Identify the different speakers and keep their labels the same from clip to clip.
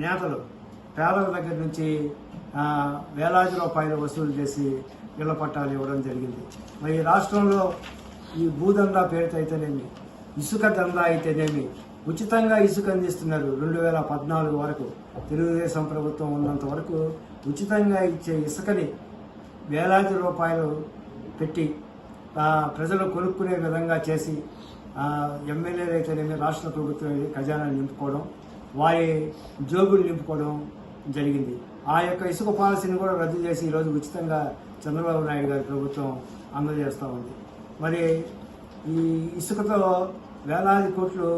Speaker 1: నేతలు పేదల దగ్గర నుంచి వేలాది రూపాయలు వసూలు చేసి ఇళ్ల పట్టాలు ఇవ్వడం జరిగింది. మరి రాష్ట్రంలో ఈ భూదందా పేరుతో అయితేనేమి, ఇసుక దందా అయితేనేమి ఉచితంగా ఇసుక అందిస్తున్నారు. 2014 వరకు తెలుగుదేశం ప్రభుత్వం ఉన్నంత వరకు ఉచితంగా ఇచ్చే ఇసుకని వేలాది రూపాయలు పెట్టి ప్రజలు కొనుక్కునే విధంగా చేసి ఎమ్మెల్యేలు అయితేనేమి రాష్ట్ర ప్రభుత్వం ఖజానా నింపుకోవడం, వారి జోబులు నింపుకోవడం జరిగింది. ఆ యొక్క ఇసుక పాలసీని కూడా రద్దు చేసి ఈరోజు ఉచితంగా చంద్రబాబు నాయుడు గారి ప్రభుత్వం అందజేస్తూ ఉంది. మరి ఈ ఇసుకతో వేలాది కోట్లు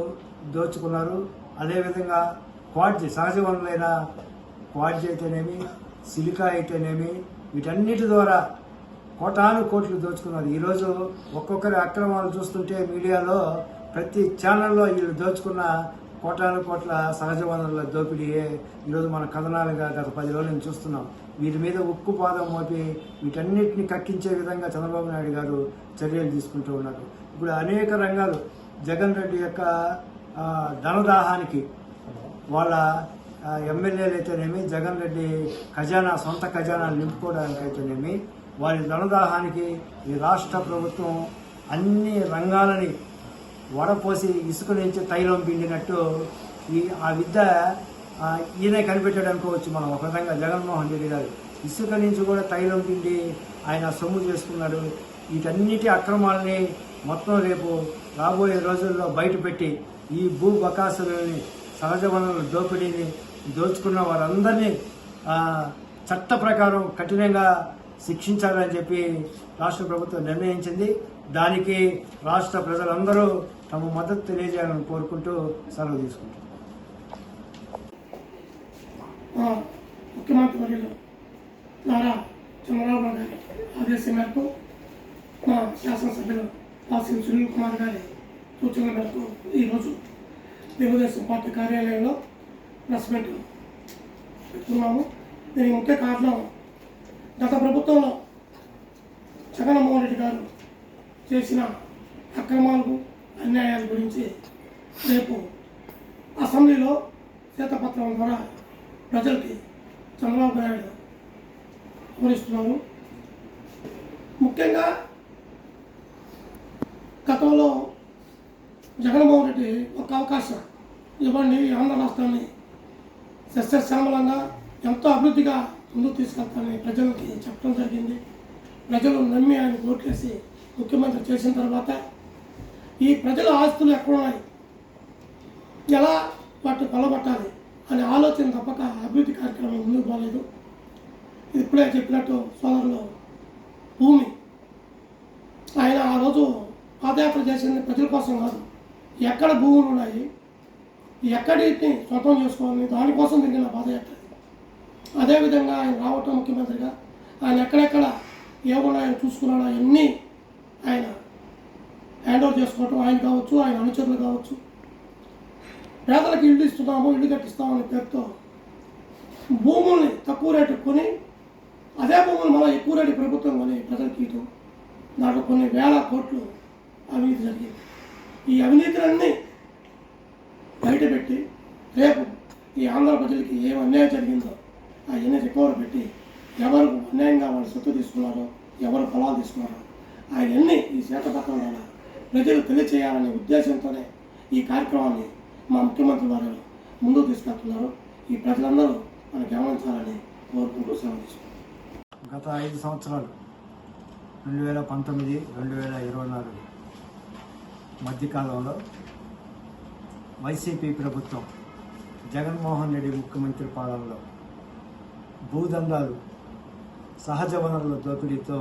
Speaker 1: దోచుకున్నారు. అదేవిధంగా క్వాడ్జీ, సహజ వనరులైన క్వాడ్జీ అయితేనేమి, సిలికా అయితేనేమి వీటన్నిటి ద్వారా కోటాను కోట్లు దోచుకున్నారు. ఈరోజు ఒక్కొక్కరి అక్రమాలు చూస్తుంటే మీడియాలో ప్రతి ఛానల్లో వీళ్ళు దోచుకున్న కోటాను కోట్ల సహజ వనరుల దోపిడీయే ఈరోజు మన కథనాలుగా గత 10 రోజుల నుంచి చూస్తున్నాం. వీటి మీద ఉక్కు పాదం మోపి వీటన్నిటిని కక్కించే విధంగా చంద్రబాబు నాయుడు గారు చర్యలు తీసుకుంటూ ఉన్నారు. ఇప్పుడు అనేక రంగాలు జగన్ రెడ్డి యొక్క ధనదాహానికి, వాళ్ళ ఎమ్మెల్యేలు అయితేనేమి, జగన్ రెడ్డి ఖజానా, సొంత ఖజానాలు నింపుకోవడానికి అయితేనేమి, వారి ధనదాహానికి ఈ రాష్ట్ర ప్రభుత్వం అన్ని రంగాలని వడపోసి ఇసుక నుంచి తైలం పిండినట్టు ఆ విద్య ఈయనే కనిపెట్టాడు అనుకోవచ్చు మనం. ఒక విధంగా జగన్మోహన్ రెడ్డి గారు ఇసుక నుంచి కూడా తైలం పిండి ఆయన సొమ్ము చేసుకున్నాడు. వీటన్నిటి అక్రమాలని మొత్తం రేపు రాబోయే రోజుల్లో బయటపెట్టి ఈ భూ బకాసులని, సహజ వనరుల దోపిడీని దోచుకున్న వారందరినీ చట్ట ప్రకారం కఠినంగా శిక్షించాలని చెప్పి రాష్ట్ర ప్రభుత్వం నిర్ణయించింది. దానికి రాష్ట్ర ప్రజలందరూ తమ మద్దతు తెలియజేయాలని కోరుకుంటూ సెలవు తీసుకుంటారు.
Speaker 2: ముఖ్యమంత్రి వర్యులు నారా చంద్రబాబు గారి ఆదేశం మేరకు మా శాసనసభ్యులు వాసిం సునీల్ కుమార్ గారి సూచనల మేరకు ఈరోజు తెలుగుదేశం పార్టీ కార్యాలయంలో ప్రెస్ మీట్ పెట్టుకున్నాము. దీనికి ముఖ్య కారణం, గత ప్రభుత్వంలో జగన్మోహన్ రెడ్డి గారు చేసిన అక్రమాలకు, అన్యాయాల గురించి రేపు అసెంబ్లీలో శ్వేతపత్రం ద్వారా ప్రజలకి చంద్రబాబు నాయుడు వివరిస్తున్నారు. ముఖ్యంగా గతంలో జగన్మోహన్ రెడ్డి ఒక అవకాశం ఇవ్వండి, ఆంధ్ర రాష్ట్రాన్ని సస్యశ్యామలంగా ఎంతో అభివృద్ధిగా ముందుకు తీసుకెళ్తానని ప్రజలకి చెప్పడం జరిగింది. ప్రజలు నమ్మి ఆయన ఓట్లేసి ముఖ్యమంత్రి చేసిన తర్వాత ఈ ప్రజల ఆస్తులు ఎక్కడున్నాయి, ఎలా వాటిని కొలగొట్టాలి అనే ఆలోచన తప్పక అభివృద్ధి కార్యక్రమం ముందుకు పోలేదు. ఇప్పుడే చెప్పినట్టు సోదరులు భూమి, ఆయన ఆ రోజు పాదయాత్ర చేసింది ప్రజల కోసం కాదు, ఎక్కడ భూములు ఉన్నాయి, ఎక్కడిని సొంతం చేసుకోవాలని దానికోసం తిరిగిన పాదయాత్ర. అదేవిధంగా ఆయన రావటం ముఖ్యమంత్రిగా ఆయన ఎక్కడెక్కడ ఏమున్నాయని చూసుకున్నాడో అవన్నీ ఆయన హ్యాండ్ ఓవర్ చేసుకోవటం, ఆయన కావచ్చు, ఆయన అనుచరులు కావచ్చు. పేదలకు ఇల్లు ఇస్తున్నాము, ఇల్లు కట్టిస్తామనే పేరుతో భూముల్ని తక్కువ రేటు కొని అదే భూములు మళ్ళీ ఎక్కువ రేటు ప్రభుత్వం కొని ప్రజలకు ఇవ్వటం, దాంట్లో కొన్ని వేల కోట్లు అవినీతి జరిగింది. ఈ అవినీతులన్నీ బయటపెట్టి రేపు ఈ ఆంధ్ర ప్రజలకి ఏం అన్యాయం జరిగిందో అవన్నీ రికవర్ పెట్టి ఎవరు అన్యాయంగా వాళ్ళు సొత్తు తీసుకున్నారో, ఎవరు పొలాలు తీసుకున్నారో అవన్నీ ఈ శ్వేతపత్రం ద్వారా ప్రజలు తెలియచేయాలనే ఉద్దేశంతోనే ఈ కార్యక్రమాన్ని మా ముఖ్యమంత్రి వారు ముందుకు తీసుకెళ్తున్నారు. ఈ ప్రజలందరూ మనం గమనించాలని కోరుకుంటూ సెలవు తీసుకుంటారు.
Speaker 1: గత 5 సంవత్సరాలు 2019, 2024 మధ్యకాలంలో వైసీపీ ప్రభుత్వం జగన్మోహన్ రెడ్డి ముఖ్యమంత్రి పాలనలో భూదందాలు, సహజ వనరుల దోపిడీతో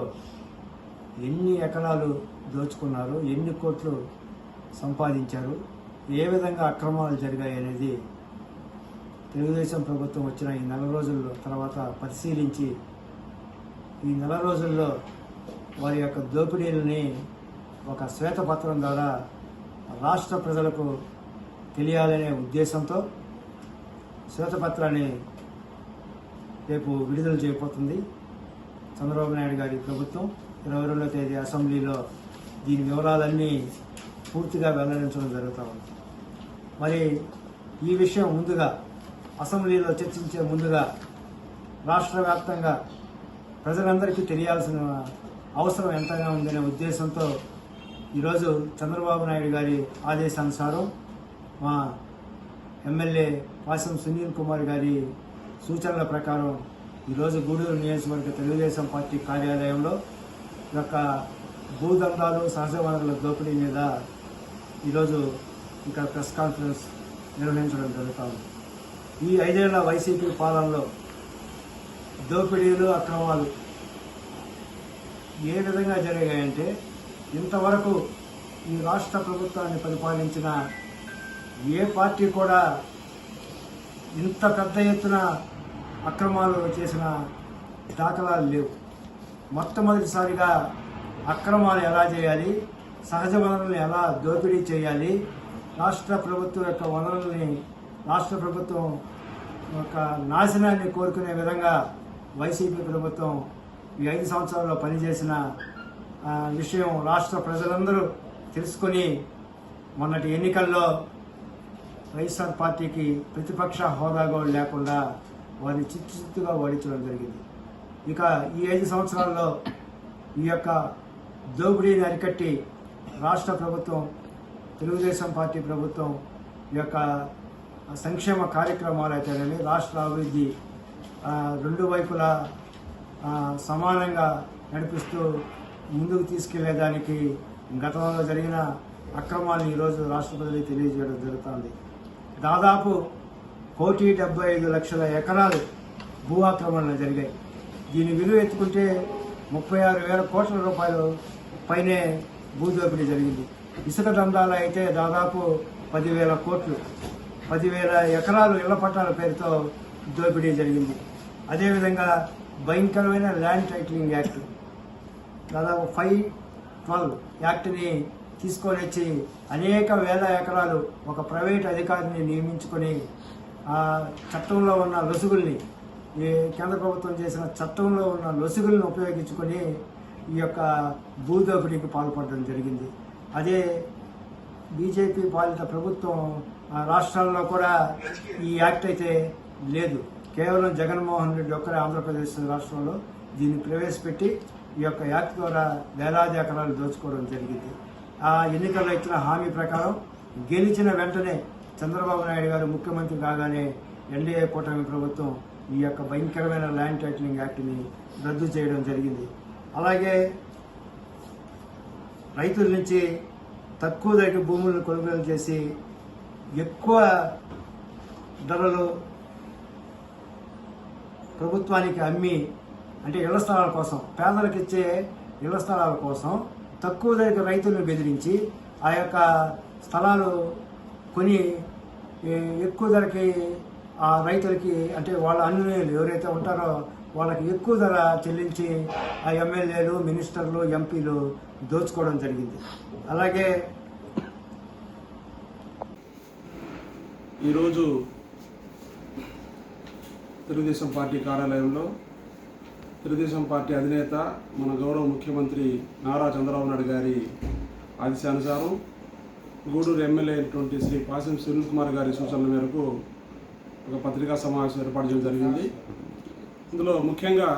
Speaker 1: ఎన్ని ఎకరాలు దోచుకున్నారు, ఎన్ని కోట్లు సంపాదించారు, ఏ విధంగా అక్రమాలు జరిగాయి అనేది తెలుగుదేశం ప్రభుత్వం వచ్చిన ఈ 4 రోజుల్లో తర్వాత పరిశీలించి ఈ 4 రోజుల్లో వారి యొక్క దోపిడీలని ఒక శ్వేతపత్రం ద్వారా రాష్ట్ర ప్రజలకు తెలియాలనే ఉద్దేశంతో శ్వేతపత్రాన్ని రేపు విడుదల చేయబోతుంది చంద్రబాబు నాయుడు గారి ప్రభుత్వం. 22వ తేదీ అసెంబ్లీలో దీని వివరాలన్నీ పూర్తిగా వెల్లడించడం జరుగుతూ ఉంది. మరి ఈ విషయం ముందుగా అసెంబ్లీలో చర్చించే ముందుగా రాష్ట్ర వ్యాప్తంగా ప్రజలందరికీ తెలియాల్సిన అవసరం ఎంతగా ఉందనే ఉద్దేశంతో ఈరోజు చంద్రబాబు నాయుడు గారి ఆదేశానుసారం మా ఎమ్మెల్యే పాసం సునీల్ కుమార్ గారి సూచనల ప్రకారం ఈరోజు గూడూరు నియోజకవర్గ తెలుగుదేశం పార్టీ కార్యాలయంలో యొక్క భూదందాలు సహజ వనరుల దోపిడీ మీద ఈరోజు ఇక్కడ ప్రెస్ కాన్ఫరెన్స్ నిర్వహించడం జరుగుతుంది. ఈ 5 ఏళ్ల వైసీపీ పాలనలో దోపిడీలు అక్రమాలు ఏ విధంగా జరిగాయంటే ఇంతవరకు ఈ రాష్ట్ర ప్రభుత్వాన్ని పరిపాలించిన ఏ పార్టీ కూడా ఇంత పెద్ద ఎత్తున అక్రమాలు చేసిన దాఖలాలు లేవు. మొట్టమొదటిసారిగా అక్రమాలు ఎలా చేయాలి, సహజ వనరులను ఎలా దోపిడీ చేయాలి, రాష్ట్ర ప్రభుత్వం యొక్క వనరుల్ని రాష్ట్ర ప్రభుత్వం యొక్క నాశనాన్ని కోరుకునే విధంగా వైసీపీ ప్రభుత్వం ఈ 5 సంవత్సరాల్లో పనిచేసిన విషయం రాష్ట్ర ప్రజలందరూ తెలుసుకొని మొన్నటి ఎన్నికల్లో వైఎస్ఆర్ పార్టీకి ప్రతిపక్ష హోదా కూడా లేకుండా వారిని చిత్తుగా ఓడించడం జరిగింది. ఇక ఈ 5 సంవత్సరాల్లో ఈ యొక్క దోపిడీని అరికట్టి రాష్ట్ర ప్రభుత్వం, తెలుగుదేశం పార్టీ ప్రభుత్వం యొక్క సంక్షేమ కార్యక్రమాలు అయితేనేమి, రాష్ట్ర అభివృద్ధి రెండు వైపులా సమానంగా నడిపిస్తూ ముందుకు తీసుకెళ్లేదానికి గతంలో జరిగిన అక్రమాలను ఈరోజు రాష్ట్ర ప్రజలకు తెలియజేయడం జరుగుతుంది. దాదాపు 1,75,00,000 ఎకరాలు భూ ఆక్రమణలు జరిగాయి. దీని విలువ ఎత్తుకుంటే 36,000 కోట్ల రూపాయలు పైనే భూదోపిడీ జరిగింది. ఇసుక దందాలు అయితే దాదాపు 10,000 కోట్లు, 10,000 ఎకరాలు ఇళ్ల పట్టాల పేరుతో దోపిడీ జరిగింది. అదేవిధంగా భయంకరమైన ల్యాండ్ టైటిలింగ్ యాక్ట్, దాదాపు 512 యాక్ట్ని తీసుకొని వచ్చి అనేక వేల ఎకరాలు ఒక ప్రైవేట్ అధికారిని నియమించుకొని చట్టంలో ఉన్న లొసుగుల్ని, ఈ కేంద్ర ప్రభుత్వం చేసిన చట్టంలో ఉన్న లొసుగుల్ని ఉపయోగించుకొని ఈ యొక్క భూదోపిడీకి పాల్పడడం జరిగింది. అదే బీజేపీ పాలిత ప్రభుత్వం రాష్ట్రాల్లో కూడా ఈ యాక్ట్ అయితే లేదు. కేవలం జగన్మోహన్ రెడ్డి ఒక్కరే ఆంధ్రప్రదేశ్ రాష్ట్రంలో దీన్ని ప్రవేశపెట్టి ఈ యొక్క యాక్ట్ ద్వారా వేలాది ఎకరాలు దోచుకోవడం జరిగింది. ఆ ఎన్నికల్లో ఇచ్చిన హామీ ప్రకారం గెలిచిన వెంటనే చంద్రబాబు నాయుడు గారు ముఖ్యమంత్రి కాగానే ఎన్డీఏ కూటమి ప్రభుత్వం ఈ యొక్క భయంకరమైన ల్యాండ్ టైటిలింగ్ యాక్ట్ని రద్దు చేయడం జరిగింది. అలాగే రైతుల నుంచి తక్కువ ధరకు భూములను కొనుగోలు చేసి ఎక్కువ ధరలు ప్రభుత్వానికి అమ్మి, అంటే ఇళ్ల స్థలాల కోసం, పేదలకు ఇచ్చే ఇళ్ల స్థలాల కోసం తక్కువ ధరకు రైతులను బెదిరించి ఆ యొక్క స్థలాలు కొని ఎక్కువ ధరకి ఆ రైతులకి, అంటే వాళ్ళ అనుయాయులు ఎవరైతే ఉంటారో వాళ్ళకి ఎక్కువ ధర చెల్లించి ఆ ఎమ్మెల్యేలు, మినిస్టర్లు, ఎంపీలు దోచుకోవడం జరిగింది. అలాగే
Speaker 3: ఈరోజు తెలుగుదేశం పార్టీ కార్యాలయంలో తెలుగుదేశం పార్టీ అధినేత మన గౌరవ ముఖ్యమంత్రి నారా చంద్రబాబు నాయుడు గారి ఆదేశానుసారం గూడూరు ఎమ్మెల్యే అయినటువంటి శ్రీ పాసం సునీల్ కుమార్ గారి సూచనల మేరకు ఒక పత్రికా సమావేశం ఏర్పాటు చేయడం జరిగింది. ఇందులో ముఖ్యంగా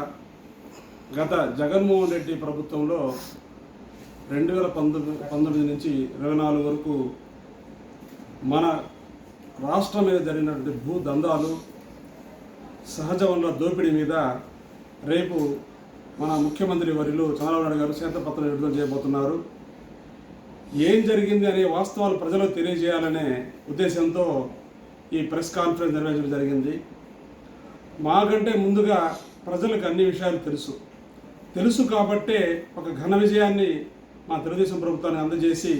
Speaker 3: గత జగన్మోహన్ రెడ్డి ప్రభుత్వంలో 2019 నుంచి 24 వరకు మన రాష్ట్రం మీద జరిగినటువంటి భూ దందాలు, సహజ వనరుల దోపిడీ మీద రేపు మన ముఖ్యమంత్రి వర్యులు చంద్రబాబు నాయుడు గారు శ్వేతపత్రం విడుదల చేయబోతున్నారు. ఏం జరిగింది అనే వాస్తవాలు ప్రజలకు తెలియజేయాలనే ఉద్దేశంతో ఈ ప్రెస్ కాన్ఫరెన్స్ నిర్వహించడం జరిగింది. మాకంటే ముందుగా ప్రజలకు అన్ని విషయాలు తెలుసు కాబట్టే ఒక ఘన విజయాన్ని మా తెలుగుదేశం ప్రభుత్వాన్ని అందజేసి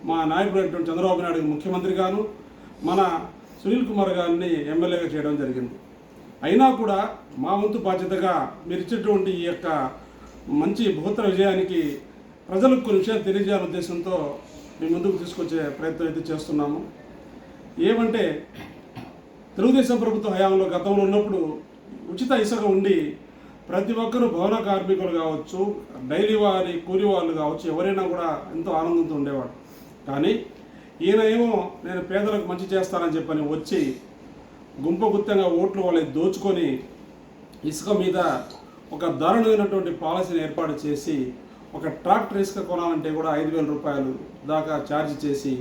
Speaker 3: మా నాయకుడు చంద్రబాబు నాయుడు ముఖ్యమంత్రిగాను, మన సునీల్ కుమార్ గారిని ఎమ్మెల్యేగా చేయడం జరిగింది. అయినా కూడా మా వంతు బాధ్యతగా మీరు ఇచ్చేటువంటి ఈ యొక్క మంచి బృహత్తర విజయానికి ప్రజలకు కొన్ని విషయాలు తెలియజేయాలనే ఉద్దేశంతో మీ ముందుకు తీసుకొచ్చే ప్రయత్నం అయితే చేస్తున్నాము. ఏమంటే తెలుగుదేశం ప్రభుత్వ హయాంలో గతంలో ఉన్నప్పుడు ఉచిత ఇసుక ఉండి ప్రతి ఒక్కరూ భవన కార్మికులు కావచ్చు, డైలీ వారి కూలి వాళ్ళు కావచ్చు, ఎవరైనా కూడా ఎంతో ఆనందంతో ఉండేవాడు. కానీ ఈయన ఏమో నేను పేదలకు మంచి చేస్తానని చెప్పని వచ్చి గుంపగుత్తంగా ఓట్లు వాళ్ళు దోచుకొని ఇసుక మీద ఒక దారుణమైనటువంటి పాలసీని ఏర్పాటు చేసి ఒక ట్రాక్టర్ ఇసుక కొనాలంటే కూడా 5,000 రూపాయలు దాకా ఛార్జ్ చేసి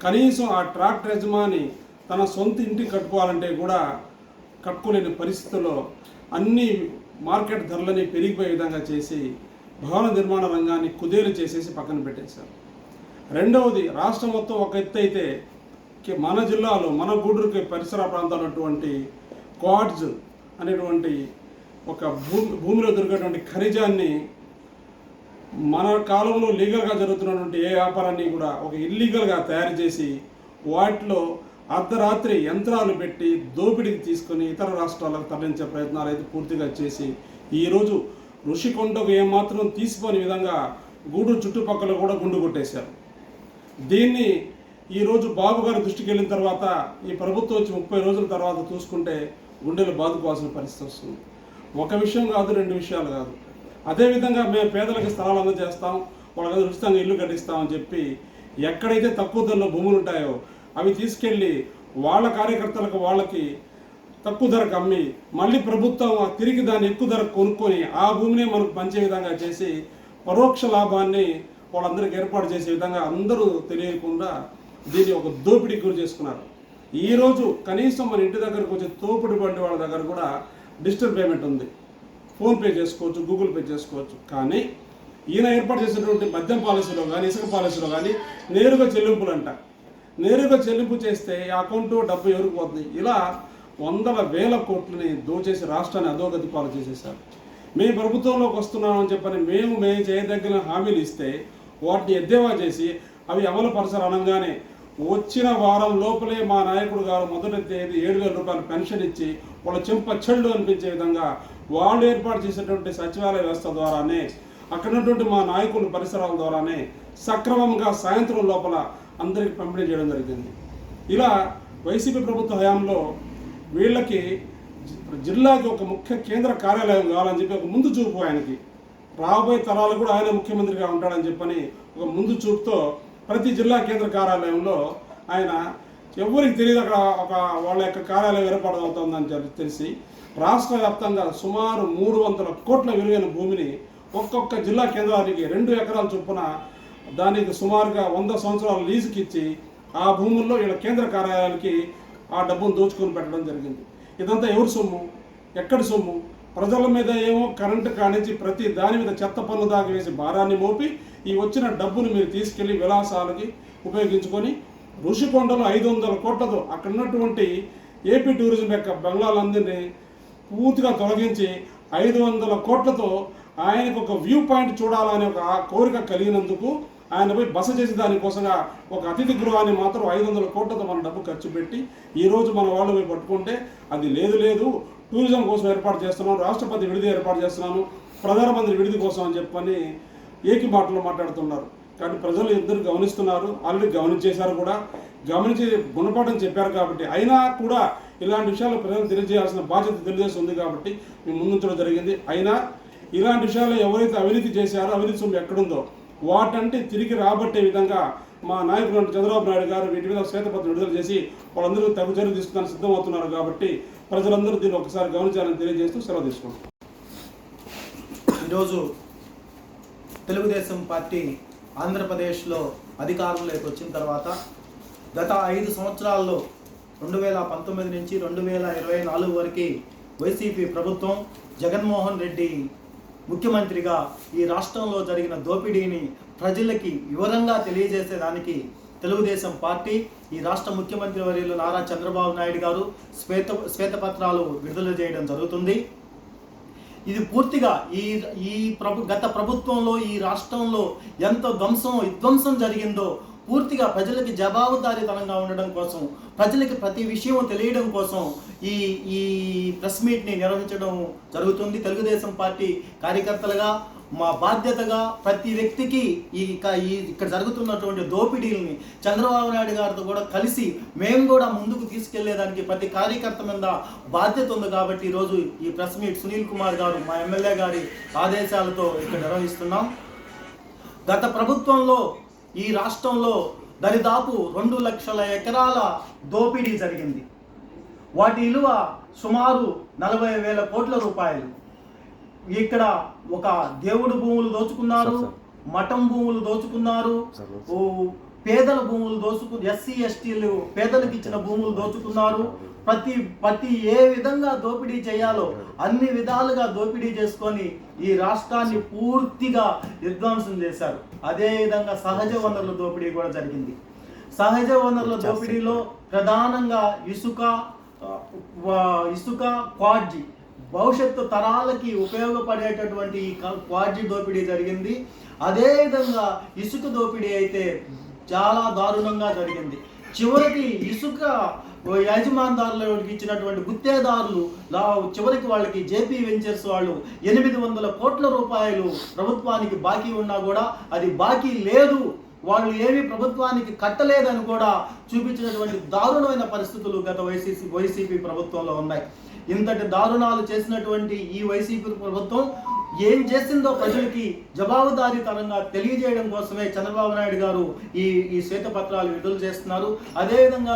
Speaker 3: కనీసం ఆ ట్రాక్టర్ యజమాని తన సొంత ఇంటికి కట్టుకోవాలంటే కూడా కట్టుకోలేని పరిస్థితుల్లో అన్ని మార్కెట్ ధరలని పెరిగిపోయే విధంగా చేసి భవన నిర్మాణ రంగాన్ని కుదేలు చేసేసి పక్కన పెట్టేశారు. రెండవది, రాష్ట్రం మొత్తం ఒక ఎత్తు అయితే మన జిల్లాలో మన గూడూరుకి పరిసర ప్రాంతాలు ఉన్నటువంటి క్వాడ్స్ అనేటువంటి ఒక భూమిలో దొరికేటువంటి ఖనిజాన్ని మన కాలంలో లీగల్గా జరుగుతున్నటువంటి ఏ వ్యాపారాన్ని కూడా ఒక ఇల్లీగల్గా తయారు చేసి వాటిలో అర్ధరాత్రి యంత్రాలు పెట్టి దోపిడీకి తీసుకొని ఇతర రాష్ట్రాలకు తరలించే ప్రయత్నాలు అయితే పూర్తిగా చేసి ఈరోజు ఋషికొండకు ఏమాత్రం తీసిపోని విధంగా గూడూరు చుట్టుపక్కల కూడా గుండు కొట్టేశారు. దీన్ని ఈరోజు బాబు గారి దృష్టికి వెళ్ళిన తర్వాత ఈ ప్రభుత్వం వచ్చి 30 రోజుల తర్వాత చూసుకుంటే గుండెలు బాదుకోవాల్సిన పరిస్థితి వస్తుంది. ఒక విషయం కాదు, 2 విషయాలు కాదు. అదేవిధంగా మేము పేదలకు స్థలాలు అందజేస్తాం, వాళ్ళకి ఉచితంగా ఇల్లు కట్టిస్తామని చెప్పి ఎక్కడైతే తక్కువ ధరలో భూములు ఉంటాయో అవి తీసుకెళ్ళి వాళ్ళ కార్యకర్తలకు వాళ్ళకి తక్కువ ధరకు అమ్మి మళ్ళీ ప్రభుత్వం తిరిగి దాన్ని ఎక్కువ ధరకు కొనుక్కొని ఆ భూమిని మనకు పంచే విధంగా చేసి పరోక్ష లాభాన్ని వాళ్ళందరికీ ఏర్పాటు చేసే విధంగా అందరూ తెలియకుండా దీన్ని ఒక దోపిడీకి గురి చేసుకున్నారు. ఈరోజు కనీసం మన ఇంటి దగ్గరకు వచ్చే తోపుడు బండి వాళ్ళ దగ్గర కూడా డిజిటల్ పేమెంట్ ఉంది, ఫోన్పే చేసుకోవచ్చు, గూగుల్ పే చేసుకోవచ్చు. కానీ ఈయన ఏర్పాటు చేసినటువంటి మద్యం పాలసీలో కానీ ఇసుక పాలసీలో కానీ నేరుగా చెల్లింపులు అంట. నేరుగా చెల్లింపు చేస్తే ఈ అకౌంట్ డబ్బు ఎవరికి పోతుంది? ఇలా 100,000 కోట్లని దోచేసి రాష్ట్రాన్ని అధోగతి పాలు చేసేసారు. మేము ప్రభుత్వంలోకి వస్తున్నామని చెప్పని మేము చేయదగిన హామీలు ఇస్తే వాటిని ఎద్దేవా చేసి అవి అమలు పరచారు అనగానే వచ్చిన వారం లోపలే మా నాయకుడు గారు మొదటి తేదీ 7,000 రూపాయలు పెన్షన్ ఇచ్చి వాళ్ళ చెంప చెళ్ళు అనిపించే విధంగా వాళ్ళు ఏర్పాటు చేసేటువంటి సచివాలయ వ్యవస్థ ద్వారానే అక్కడ ఉన్నటువంటి మా నాయకుల పరిసరాల ద్వారానే సక్రమంగా సాయంత్రం లోపల అందరికి పంపిణీ చేయడం జరిగింది. ఇలా వైసీపీ ప్రభుత్వ హయాంలో వీళ్ళకి జిల్లాకి ఒక ముఖ్య కేంద్ర కార్యాలయం కావాలని చెప్పి ఒక ముందు చూపు ఆయనకి, రాబోయే తరాలు కూడా ఆయన ముఖ్యమంత్రిగా ఉంటాడని చెప్పని ఒక ముందు చూపుతో ప్రతి జిల్లా కేంద్ర కార్యాలయంలో ఆయన ఎవరికి తెలియదు అక్కడ ఒక వాళ్ళ యొక్క కార్యాలయం ఏర్పాటు అవుతుందని తెలిసి రాష్ట్ర వ్యాప్తంగా సుమారు 300 కోట్ల విలువైన భూమిని ఒక్కొక్క జిల్లా కేంద్రానికి 2 ఎకరాల చొప్పున దానికి సుమారుగా 100 సంవత్సరాల లీజుకి ఇచ్చి ఆ భూముల్లో వీళ్ళ కేంద్ర కార్యాలయాలకి ఆ డబ్బును దోచుకొని పెట్టడం జరిగింది. ఇదంతా ఎవరి సొమ్ము, ఎక్కడి సొమ్ము? ప్రజల మీద ఏమో కరెంటు కానించి ప్రతి దాని మీద చెత్త పన్ను దాకా వేసి భారాన్ని మోపి ఈ వచ్చిన డబ్బును మీరు తీసుకెళ్లి విలాసాలకి ఉపయోగించుకొని ఋషికొండలో 500 కోట్లతో అక్కడ ఉన్నటువంటి ఏపీ టూరిజం యొక్క బంగ్లాలందరినీ పూర్తిగా తొలగించి 500 కోట్లతో ఆయనకు ఒక వ్యూ పాయింట్ చూడాలనే ఒక కోరిక కలిగినందుకు ఆయనపై బస చేసి దానికోసంగా ఒక అతిథి గృహాన్ని మాత్రం 500 కోట్లతో మన డబ్బు ఖర్చు పెట్టి ఈరోజు మన వాళ్ళు పోయి పట్టుకుంటే అది లేదు టూరిజం కోసం ఏర్పాటు చేస్తున్నాను, రాష్ట్రపతి విడిది ఏర్పాటు చేస్తున్నాను, ప్రధానమంత్రి విడిది కోసం అని చెప్పని ఏకి మాటలు మాట్లాడుతున్నారు. కానీ ప్రజలు ఇద్దరు గమనిస్తున్నారు, ఆల్రెడీ గమనించేశారు కూడా, గమనించి గుణపాఠం చెప్పారు. కాబట్టి అయినా కూడా ఇలాంటి విషయాలు ప్రజలు తెలియజేయాల్సిన బాధ్యత తెలుగుదేశం ఉంది కాబట్టి మేము ముందుంచడం జరిగింది. అయినా ఇలాంటి విషయాలు ఎవరైతే అవినీతి చేశారో అవినీతి సొమ్ము ఎక్కడుందో వాటంటే తిరిగి రాబట్టే విధంగా మా నాయకుడు చంద్రబాబు నాయుడు గారు వీటి మీద శ్వేతపత్రం విడుదల చేసి వాళ్ళందరూ తగు చర్యలు తీసుకుని సిద్ధమవుతున్నారు. కాబట్టి ప్రజలందరూ దీన్ని ఒకసారి గమనించాలని తెలియజేస్తూ సెలవు తీసుకుంటాం.
Speaker 4: ఈరోజు తెలుగుదేశం పార్టీ ఆంధ్రప్రదేశ్లో అధికారంలోకి వచ్చిన తర్వాత గత 5 సంవత్సరాల్లో 2019 నుంచి 2024 వరకు వైసీపీ ప్రభుత్వం జగన్మోహన్ రెడ్డి ముఖ్యమంత్రిగా ఈ రాష్ట్రంలో జరిగిన దోపిడీని ప్రజలకి వివరంగా తెలియజేసేదానికి తెలుగుదేశం పార్టీ ఈ రాష్ట్ర ముఖ్యమంత్రి వర్యులు నారా చంద్రబాబు నాయుడు గారు శ్వేతపత్రాలు విడుదల చేయడం జరుగుతుంది. ఇది పూర్తిగా గత ప్రభుత్వంలో ఈ రాష్ట్రంలో ఎంత విధ్వంసం జరిగిందో పూర్తిగా ప్రజలకి జవాబుదారీతనంగా ఉండడం కోసం, ప్రజలకి ప్రతి విషయం తెలియడం కోసం ఈ ప్రెస్ మీట్ని నిర్వహించడం జరుగుతుంది. తెలుగుదేశం పార్టీ కార్యకర్తలుగా మా బాధ్యతగా ప్రతి వ్యక్తికి ఇక్కడ జరుగుతున్నటువంటి దోపిడీలని చంద్రబాబు నాయుడు గారితో కూడా కలిసి మేము కూడా ముందుకు తీసుకెళ్లేదానికి ప్రతి కార్యకర్త మీద బాధ్యత ఉంది. కాబట్టి ఈరోజు ఈ ప్రెస్ మీట్ సునీల్ కుమార్ గారు మా ఎమ్మెల్యే గారి ఆదేశాలతో ఇక్కడ నిర్వహిస్తున్నాం. గత ప్రభుత్వంలో ఈ రాష్ట్రంలో దరిదాపు 2 లక్షల ఎకరాల దోపిడీ జరిగింది. వాటి విలువ సుమారు 40,000 కోట్ల రూపాయలు. ఇక్కడ ఒక దేవుడు భూములు దోచుకున్నారు, మఠం భూములు దోచుకున్నారు, పేదల భూములు ఎస్సీ ఎస్టీలు పేదలకు ఇచ్చిన భూములు దోచుకున్నారు. ప్రతి ఏ విధంగా దోపిడీ చేయాలో అన్ని విధాలుగా దోపిడీ చేసుకొని ఈ రాష్ట్రాన్ని పూర్తిగా విధ్వంసం చేశారు. అదేవిధంగా సహజ వనరుల దోపిడీ కూడా జరిగింది. సహజ వనరుల దోపిడీలో ప్రధానంగా ఇసుక క్వాడ్జీ, భవిష్యత్తు తరాలకి ఉపయోగపడేటటువంటి ఈ క్వాడ్జీ దోపిడీ జరిగింది. అదేవిధంగా ఇసుక దోపిడీ అయితే చాలా దారుణంగా జరిగింది. చివరికి ఇసుక యాజమాన్దారులకు ఇచ్చినటువంటి గుత్తేదారులు చివరికి వాళ్ళకి జేపీ వెంచర్స్ వాళ్ళు 800 కోట్ల రూపాయలు ప్రభుత్వానికి బాకీ ఉన్నా కూడా అది బాకీ లేదు, వాళ్ళు ఏమీ ప్రభుత్వానికి కట్టలేదని కూడా చూపించినటువంటి దారుణమైన పరిస్థితులు గత వైసీపీ ప్రభుత్వంలో ఉన్నాయి. ఇంతటి దారుణాలు చేసినటువంటి ఈ వైసీపీ ప్రభుత్వం ఏం చేసిందో ప్రజలకి జవాబుదారీతనంగా తెలియజేయడం కోసమే చంద్రబాబు నాయుడు గారు ఈ శ్వేతపత్రాలు విడుదల చేస్తున్నారు. అదేవిధంగా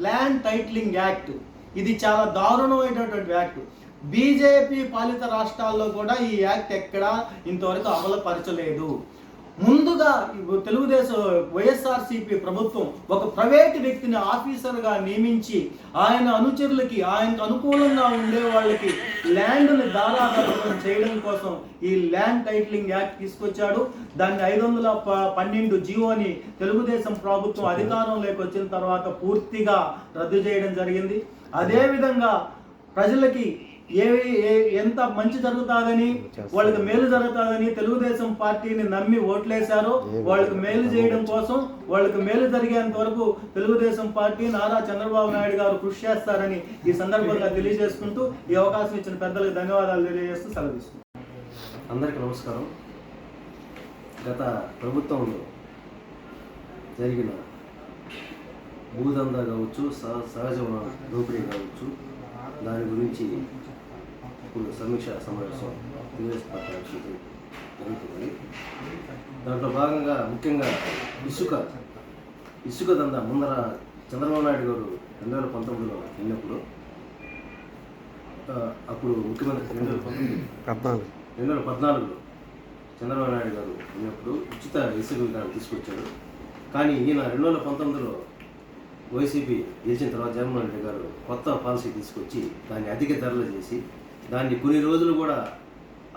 Speaker 4: ల్యాండ్ టైటిలింగ్ యాక్ట్, ఇది చాలా దారుణమైనటువంటి యాక్ట్. బీజేపీ పాలిత రాష్ట్రాల్లో కూడా ఈ యాక్ట్ ఎక్కడా ఇంతవరకు అమలుపరచలేదు. ముందుగా తెలుగుదేశం వైఎస్ఆర్సీపీ ప్రభుత్వం ఒక ప్రైవేటు వ్యక్తిని ఆఫీసర్గా నియమించి ఆయన అనుచరులకి, ఆయనకు అనుకూలంగా ఉండే వాళ్ళకి ల్యాండ్ని దారాదత్తం చేయడం కోసం ఈ ల్యాండ్ టైటిలింగ్ యాక్ట్ తీసుకొచ్చాడు. దాన్ని 512 జీవోని తెలుగుదేశం ప్రభుత్వం అధికారంలోకి వచ్చిన తర్వాత పూర్తిగా రద్దు చేయడం జరిగింది. అదేవిధంగా ప్రజలకి ఎంత మంచి జరుగుతుందని, వాళ్ళకి మేలు జరుగుతుందని తెలుగుదేశం పార్టీని నమ్మి ఓట్లేశారో వాళ్ళకి మేలు చేయడం కోసం, వాళ్ళకి మేలు జరిగేంత వరకు తెలుగుదేశం పార్టీ నారా చంద్రబాబు నాయుడు గారు కృషి చేస్తారని ఈ సందర్భంగా తెలియజేసుకుంటూ ఈ అవకాశం ఇచ్చిన పెద్దలకు ధన్యవాదాలు తెలియజేస్తూ సెలవిస్తున్నాను.
Speaker 5: అందరికీ నమస్కారం. గత ప్రభుత్వంలో జరిగిన భూదందా కావచ్చు, సహజ దోపిడీ కావచ్చు, దాని గురించి ఇప్పుడు సమీక్ష సమావేశం తెలుగుదేశం పార్టీ జరుగుతుంది. దాంట్లో భాగంగా ముఖ్యంగా ఇసుక దందా ముందర చంద్రబాబు నాయుడు గారు 2019లో వెళ్ళినప్పుడు, అప్పుడు ముఖ్యమంత్రి 2014లో చంద్రబాబు నాయుడు గారు ఉన్నప్పుడు ఉచిత ఇసుక విధానం తీసుకొచ్చాడు. కానీ ఈయన 2019లో వైసీపీ గెలిచిన తర్వాత జగన్మోహన్ రెడ్డి గారు కొత్త పాలసీ తీసుకొచ్చి దాన్ని అధిక ధరలు చేసి దాన్ని కొన్ని రోజులు కూడా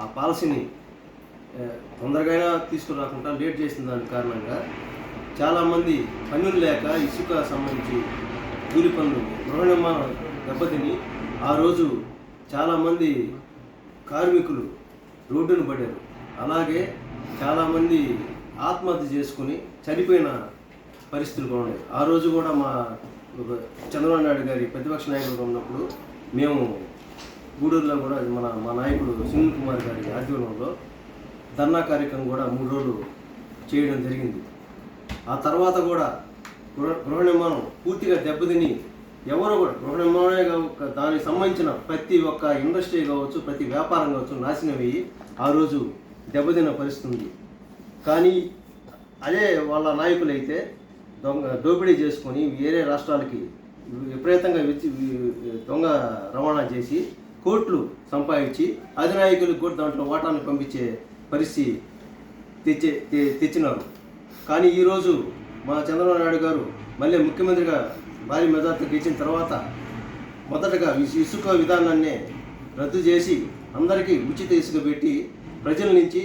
Speaker 5: ఆ పాలసీని తొందరగా తీసుకురాకుండా లేట్ చేసిన దాని కారణంగా చాలామంది పన్నులు లేక ఇసుక సంబంధించి కూలి పనులు గృహ నిర్మాణం దెబ్బతిని ఆ రోజు చాలామంది కార్మికులు రోడ్డును పడారు. అలాగే చాలామంది ఆత్మహత్య చేసుకుని చనిపోయిన పరిస్థితులు కూడా ఉన్నాయి. ఆ రోజు కూడా మా చంద్రబాబు నాయుడు గారి ప్రతిపక్ష నాయకులుగా ఉన్నప్పుడు మేము గూడూరులో కూడా మా నాయకుడు సునీల్ కుమార్ గారి ఆధ్వర్యంలో ధర్నా కార్యక్రమం కూడా 3 రోజులు చేయడం జరిగింది. ఆ తర్వాత కూడా గృహ నిర్మాణం పూర్తిగా దెబ్బతిని ఎవరు కూడా గృహ నిర్మాణమే దానికి సంబంధించిన ప్రతి ఒక్క ఇండస్ట్రీ కావచ్చు, ప్రతి వ్యాపారం కావచ్చు నాశనం అయ్యి ఆ రోజు దెబ్బతిన్న పరిస్థితి ఉంది. కానీ అదే వాళ్ళ నాయకులైతే దోపిడీ చేసుకొని వేరే రాష్ట్రాలకి విపరీతంగా దొంగ రవాణా చేసి కోట్లు సంపాదించి అధినాయకులకు కూడా దాంట్లో వాటాను పంపించే పరిస్థితి తెచ్చినారు. కానీ ఈరోజు మా చంద్రబాబు నాయుడు గారు మళ్ళీ ముఖ్యమంత్రిగా భారీ మెజార్టీ గెలిచిన తర్వాత మొదటగా ఇసుక విధానాన్నే రద్దు చేసి అందరికీ ఉచిత ఇసుక పెట్టి ప్రజల నుంచి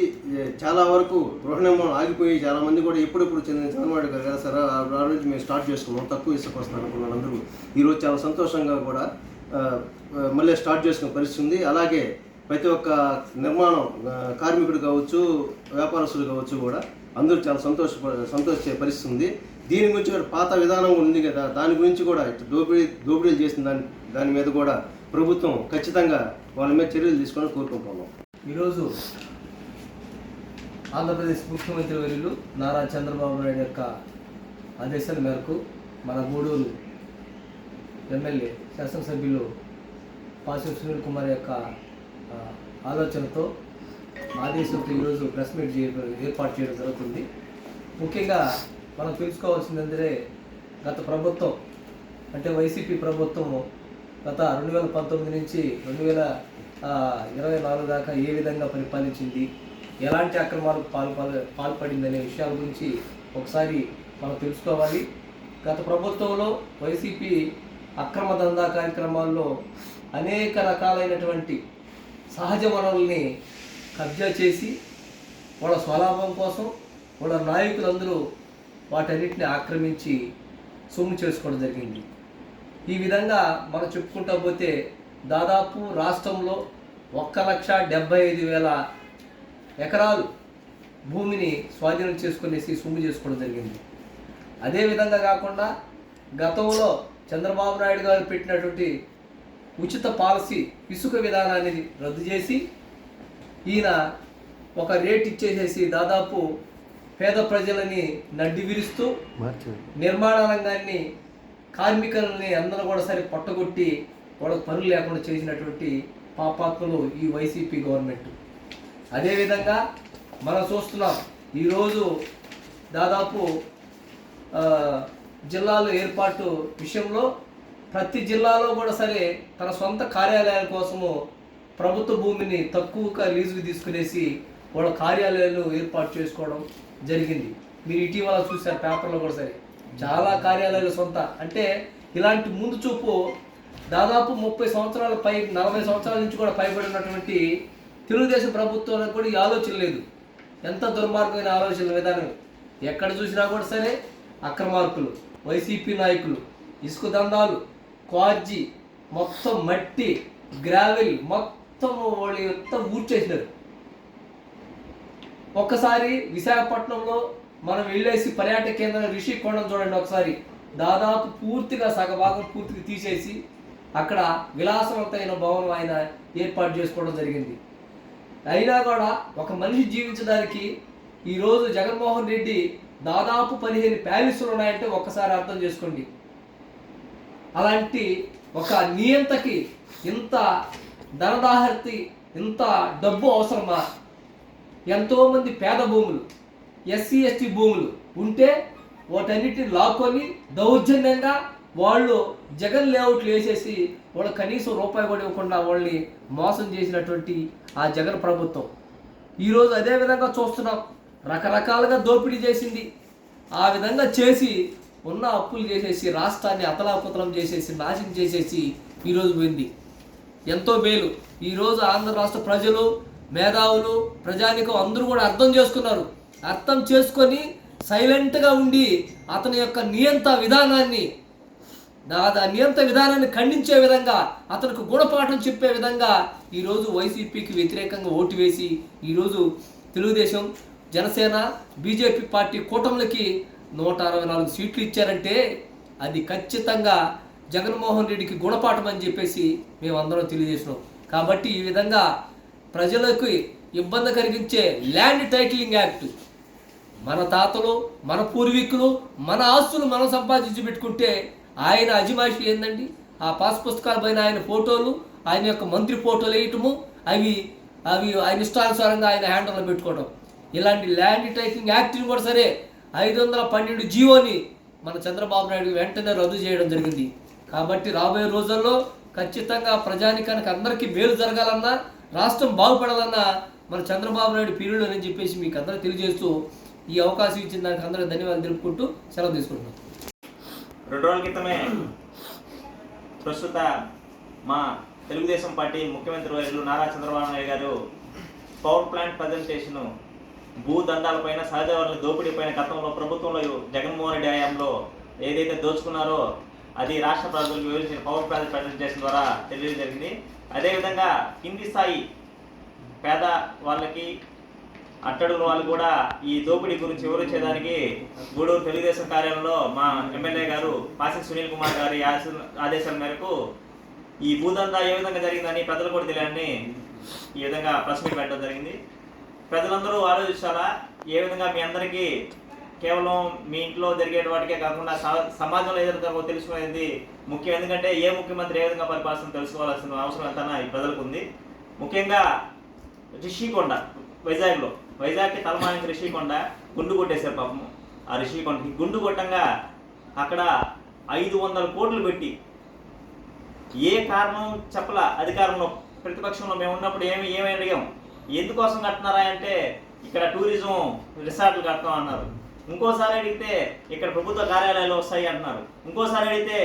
Speaker 5: చాలా వరకు గృహ నిర్మాణం ఆగిపోయి చాలామంది కూడా ఎప్పుడెప్పుడు చంద్రబాబు నాయుడు గారు కదా సార్ ఆ రోజు మేము స్టార్ట్ చేసుకున్నాం, తక్కువ ఇసుక వస్తాను అనుకున్నాను అందరూ. ఈరోజు చాలా సంతోషంగా కూడా మళ్ళీ స్టార్ట్ చేసుకునే పరిస్థితి ఉంది. అలాగే ప్రతి ఒక్క నిర్మాణం కార్మికుడు కావచ్చు, వ్యాపారస్తులు కావచ్చు కూడా అందరూ చాలా సంతోషించే పరిస్థితి ఉంది. దీని గురించి కూడా పాత విధానం ఉంది కదా, దాని గురించి కూడా దోపిడీలు చేసిన దాని మీద కూడా ప్రభుత్వం ఖచ్చితంగా వాళ్ళ మీద చర్యలు తీసుకొని కోరుకుంటున్నాం.
Speaker 6: ఈరోజు ఆంధ్రప్రదేశ్ ముఖ్యమంత్రి వర్యులు నారా చంద్రబాబు నాయుడు యొక్క ఆదేశాల మేరకు మన గూడూరు ఎమ్మెల్యే శాసనసభ్యులు పాసం సునీల్ కుమార్ యొక్క ఆలోచనతో ఆదేశంతో ఈరోజు ప్రెస్ మీట్ ఏర్పాటు చేయడం జరుగుతుంది. ముఖ్యంగా మనం తెలుసుకోవాల్సిందంటే గత ప్రభుత్వం అంటే వైసీపీ ప్రభుత్వం గత 2019 నుంచి 2024 దాకా ఏ విధంగా పరిపాలించింది, ఎలాంటి అక్రమాలకు పాల్పడిందనే విషయాల గురించి ఒకసారి మనం తెలుసుకోవాలి. గత ప్రభుత్వంలో వైసీపీ అక్రమ దందా కార్యక్రమాల్లో అనేక రకాలైనటువంటి సహజ వనరుల్ని కబ్జా చేసి వాళ్ళ స్వలాభం కోసం వాళ్ళ నాయకులందరూ వాటన్నిటిని ఆక్రమించి సొమ్ము చేసుకోవడం జరిగింది. ఈ విధంగా మనం చెప్పుకుంటా పోతే దాదాపు రాష్ట్రంలో 1,75,000 ఎకరాలు భూమిని స్వాధీనం చేసుకునేసి సొమ్ము చేసుకోవడం జరిగింది. అదేవిధంగా కాకుండా గతంలో చంద్రబాబు నాయుడు గారు పెట్టినటువంటి ఉచిత పాలసీ ఇసుక విధానాన్ని రద్దు చేసి ఈయన ఒక రేట్ ఇచ్చేసేసి దాదాపు పేద ప్రజలని నడ్డి విరుస్తూ నిర్మాణ రంగాన్ని కార్మికులని అందరూ కూడా సరే పట్టగొట్టి వాళ్ళకి పనులు లేకుండా చేసినటువంటి పాపాత్మలు ఈ వైసీపీ గవర్నమెంట్. అదేవిధంగా మనం చూస్తున్నాం ఈరోజు దాదాపు జిల్లాల ఏర్పాటు విషయంలో ప్రతి జిల్లాలో కూడా సరే తన సొంత కార్యాలయాల కోసము ప్రభుత్వ భూమిని తక్కువగా లీజుకు తీసుకునేసి వాళ్ళ కార్యాలయాలు ఏర్పాటు చేసుకోవడం జరిగింది. మీరు ఇటీవల చూశారు పేపర్లో కూడా సరే చాలా కార్యాలయాలు సొంత. అంటే ఇలాంటి ముందు చూపు దాదాపు 30 సంవత్సరాల 40 సంవత్సరాల నుంచి కూడా పైబడినటువంటి తెలుగుదేశం ప్రభుత్వానికి కూడా ఈ ఆలోచన లేదు. ఎంత దుర్మార్గమైన ఆలోచన విధానం. ఎక్కడ చూసినా కూడా సరే అక్రమార్కులు, వైసీపీ నాయకులు, ఇసుక దందాలు, క్వార్జీ, మొత్తం మట్టి, గ్రావెల్ మొత్తం వాళ్ళు ఎంత ఊడ్చేసినారు. ఒక్కసారి విశాఖపట్నంలో మనం వెళ్ళేసి పర్యాటక కేంద్రం రిషికొండం చూడండి. ఒకసారి దాదాపు పూర్తిగా సగభాగం పూర్తిగా తీసేసి అక్కడ విలాసవంతమైన భవనం ఆయన ఏర్పాటు చేసుకోవడం జరిగింది. అయినా కూడా ఒక మనిషి జీవించడానికి ఈరోజు జగన్మోహన్ రెడ్డి దాదాపు 15 ప్యాలెస్లు ఉన్నాయంటే ఒక్కసారి అర్థం చేసుకోండి. అలాంటి ఒక నియంతకి ఇంత ధనదాహర్తి, ఇంత డబ్బు అవసరమా? ఎంతోమంది పేద భూములు, ఎస్సీ ఎస్టీ భూములు ఉంటే వాటన్నిటిని లాక్కొని దౌర్జన్యంగా వాళ్ళు జగన్ లేఅవుట్లు వేసేసి వాళ్ళు కనీసం రూపాయి కూడా ఇవ్వకుండా వాళ్ళని మోసం చేసినటువంటి ఆ జగన్ ప్రభుత్వం ఈరోజు అదే విధంగా చూస్తున్నాం. రకరకాలుగా దోపిడీ చేసింది. ఆ విధంగా చేసి ఉన్న అప్పులు చేసేసి రాష్ట్రాన్ని అతలాకుతలం చేసేసి నాశనం చేసేసి ఈరోజు పోయింది. ఎంతో మేలు. ఈరోజు ఆంధ్ర రాష్ట్ర ప్రజలు, మేధావులు, ప్రజానికం అందరూ కూడా అర్థం చేసుకున్నారు. అర్థం చేసుకొని సైలెంట్గా ఉండి అతని యొక్క నియంత విధానాన్ని ఖండించే విధంగా, అతనికి గుణపాఠం చెప్పే విధంగా ఈరోజు వైసీపీకి వ్యతిరేకంగా ఓటు వేసి ఈరోజు తెలుగుదేశం, జనసేన, బీజేపీ పార్టీ కూటమిలకి 164 సీట్లు ఇచ్చారంటే అది ఖచ్చితంగా జగన్మోహన్ రెడ్డికి గుణపాఠం అని చెప్పేసి మేమందరం తెలియజేసినాం. కాబట్టి ఈ విధంగా ప్రజలకు ఇబ్బంది కలిగించే ల్యాండ్ టైటిలింగ్ యాక్ట్, మన తాతలు, మన పూర్వీకులు, మన ఆస్తులు మనం సంపాదించి పెట్టుకుంటే ఆయన అజమాయిషి ఏందండి? ఆ పాస్ పుస్తకాల పైన ఆయన ఫోటోలు, ఆయన యొక్క మంత్రి ఫోటోలు వేయటము, అవి ఆయన ఇష్టానుసారంగా ఆయన హ్యాండల్లో పెట్టుకోవడం. ఇలాంటి ల్యాండ్ టైటిలింగ్ యాక్ట్ని కూడా సరే 512 జీవోని మన చంద్రబాబు నాయుడు వెంటనే రద్దు చేయడం జరిగింది. కాబట్టి రాబోయే రోజుల్లో ఖచ్చితంగా ప్రజానికానికి అందరికీ మేలు జరగాలన్నా, రాష్ట్రం బాగుపడాలన్నా మన చంద్రబాబు నాయుడు పీరియడ్ అని చెప్పేసి మీకు అందరూ తెలియజేస్తూ ఈ అవకాశం ఇచ్చిన దానికి అందరికీ ధన్యవాదాలు తెలుపుకుంటూ సెలవు తీసుకుంటున్నాం.
Speaker 7: 2 రోజుల క్రితమే ప్రస్తుత మా తెలుగుదేశం పార్టీ ముఖ్యమంత్రి వర్యులు నారా చంద్రబాబు నాయుడు గారు పవర్ ప్లాంట్ ప్రజెంటేషన్ భూదందాలపైన, సహజ వనరుల దోపిడీపైన గతంలో ప్రభుత్వంలో జగన్మోహన్ రెడ్డి హయాంలో ఏదైతే దోచుకున్నారో అది రాష్ట్ర ప్రజలకు వివరించిన పవర్ ప్లాంట్ ప్రజెంటేషన్ ద్వారా తెలియడం జరిగింది. అదేవిధంగా కింది స్థాయి పేద వాళ్ళకి, అట్టడుగుల వాళ్ళు కూడా ఈ దోపిడీ గురించి వివరించేదానికి గూడూరు తెలుగుదేశం కార్యాలయంలో మా ఎమ్మెల్యే గారు పాసి సునీల్ కుమార్ గారి ఆదేశాల మేరకు ఈ భూదందా ఏ విధంగా జరిగిందని ప్రజలు కూడా తెలియాలని ఈ విధంగా ప్రెస్ మీట్ పెట్టడం జరిగింది. ప్రజలందరూ ఆలోచించాలా, ఏ విధంగా మీ అందరికీ కేవలం మీ ఇంట్లో జరిగే వాటికే కాకుండా సమాజంలో ఏదైనా తెలుసుకునేది ముఖ్యం. ఎందుకంటే ఏ ముఖ్యమంత్రి ఏ విధంగా పరిపాలన తెలుసుకోవాల్సిన అవసరం ఎంత ఈ ప్రజలకు ఉంది. ముఖ్యంగా రిషికొండ, వైజాగ్కి తలమానికి రిషికొండ గుండు కొట్టేశారు పాపము. ఆ రిషికొండకి గుండు కొట్టంగా అక్కడ 500 కోట్లు పెట్టి ఏ కారణం చెప్పలా. అధికారంలో ప్రతిపక్షంలో మేము ఉన్నప్పుడు ఏమి అడిగాం, ఎందుకోసం కడుతున్నారా అంటే ఇక్కడ టూరిజం రిసార్ట్లు కడతాం అన్నారు. ఇంకోసారి అడిగితే ఇక్కడ ప్రభుత్వ కార్యాలయాలు వస్తాయి అంటున్నారు. ఇంకోసారి అడిగితే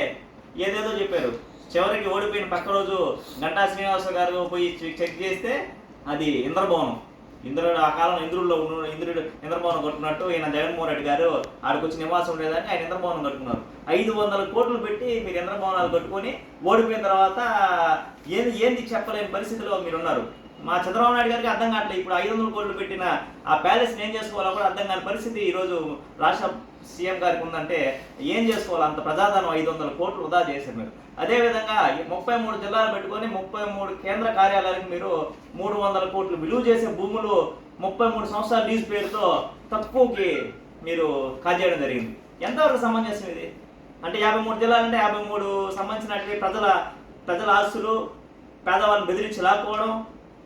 Speaker 7: ఏదేదో చెప్పారు. చివరికి ఓడిపోయిన పక్క రోజు గంటా శ్రీనివాసరావు గారు పోయి చెక్ చేస్తే అది ఇంద్రభవనం. ఇంద్రుడు ఆ కాలం ఇంద్రభవనం కట్టుకున్నట్టు ఈయన జగన్మోహన్ రెడ్డి గారు ఆడికి వచ్చి నివాసం ఉండేదని ఆయన ఇంద్రభవనం కట్టుకున్నారు. 500 కోట్లు పెట్టి మీరు ఇంద్రభవనాలు కట్టుకొని ఓడిపోయిన తర్వాత ఏంది చెప్పలేని పరిస్థితిలో మీరున్నారు. మా చంద్రబాబు నాయుడు గారికి అర్థం కావట్లేదు. ఇప్పుడు 500 కోట్లు పెట్టిన ఆ ప్యాలెస్ని ఏం చేసుకోవాలో కూడా అర్థం కాని పరిస్థితి ఈరోజు రాష్ట్ర సీఎం గారికి ఉందంటే ఏం చేసుకోవాలి? అంత ప్రజాధనం 500 కోట్లు వృధా చేశారు మీరు. అదేవిధంగా 33 జిల్లాలు పెట్టుకొని 33 కేంద్ర కార్యాలయాలకు మీరు 300 కోట్లు విలువ చేసే భూములు 33 సంవత్సరాల లీజ్ పేరుతో తక్కువకి మీరు కాజేయడం జరిగింది. ఎంతవరకు సమంజసం ఇది? అంటే 53 జిల్లాలంటే 53 సంబంధించినటువంటి ప్రజల ఆస్తులు పేదవాళ్ళని బెదిరించి లాక్కోవడం,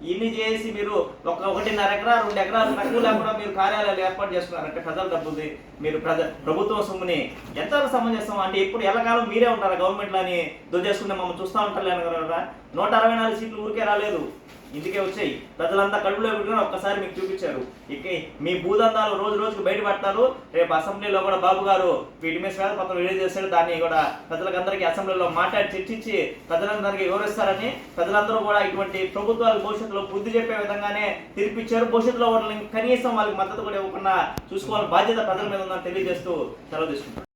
Speaker 7: ఇన్ని చేసి మీరు 1.5 ఎకరా 2 ఎకరాలు తక్కువ లేకుండా మీరు కార్యాలయాలు ఏర్పాటు చేస్తున్నారంటే ప్రజల డబ్బుది మీరు ప్రభుత్వం సొమ్ముని ఎంతవరకు సమంజసం? అంటే ఇప్పుడు ఎల్లకాలం మీరే ఉంటారా గవర్నమెంట్లో అని దొరికేసుకుంటే మమ్మల్ని చూస్తూ ఉంటారు కదా. 164 సీట్లు ఊరికే రాలేదు, ఇందుకే వచ్చాయి. ప్రజలంతా కడుపులో పెట్టుకుని ఒక్కసారి మీకు చూపించారు. ఇక మీ భూదందాలు రోజు రోజుకు బయటపడతారు. రేపు అసెంబ్లీలో కూడా బాబు గారు వీటి మీద శ్వేతపత్రం రిలీజ్ చేశారు. దాన్ని కూడా ప్రజలందరికీ అసెంబ్లీలో మాట్లాడి చర్చించి ప్రజలందరికీ వివరిస్తారని, ప్రజలందరూ కూడా ఇటువంటి ప్రభుత్వాలు భవిష్యత్తులో బుద్ధి చెప్పే విధంగానే తీర్పిచ్చారు. భవిష్యత్తులో వాళ్ళని కనీసం వాళ్ళకి మద్దతు కూడా ఇవ్వకుండా చూసుకోవాలని బాధ్యత ప్రజల మీద ఉందని తెలియజేస్తూ సెలవు తీసుకుంటారు.